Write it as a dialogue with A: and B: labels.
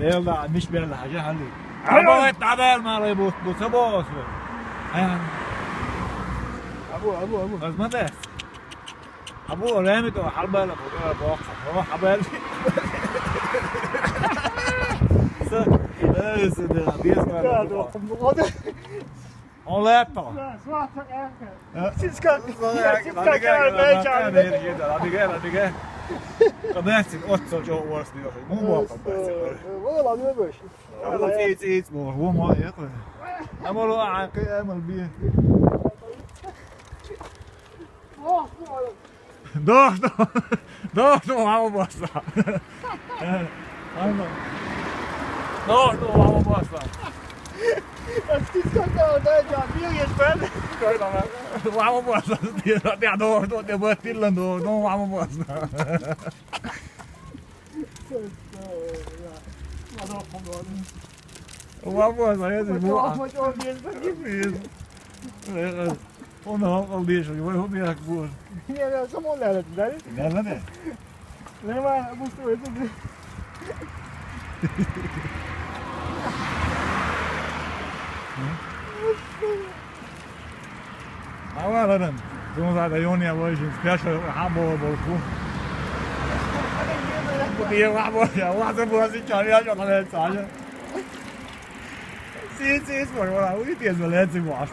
A: يلا مش بيلا حاجة هلي أبو تعال ما راي بوس بوس أبو بس ما ده أبو رامي تو حربة لا بوقف هو حبل ده بيسمع On lättar. Siska Kad nesin otsot jo vuosti jo. Mun vuokka pääsi.
B: Voi olla myös.
A: Alla tiit mua huomaa ja. Mä lu aika emal bie. No, haumassa. Aivan. No, haumassa.
B: Siska on näitä miljoon päälle.
A: Haumassa. Ja no, te voit tillan no haumassa. Haumassa ja se mua. On al deze, je wordt ook niet echt boer.
B: Ja, dat is allemaal lekker, hè?
A: Ja, dat is.
B: Nee, maar moest je weten.
A: Maar wel dan. Toen zei de jongen was een special hamburger voor. Die hamburger, ja, wat een boer zit je ja, kan het zeggen. Zie is maar hoe dit is wel het was.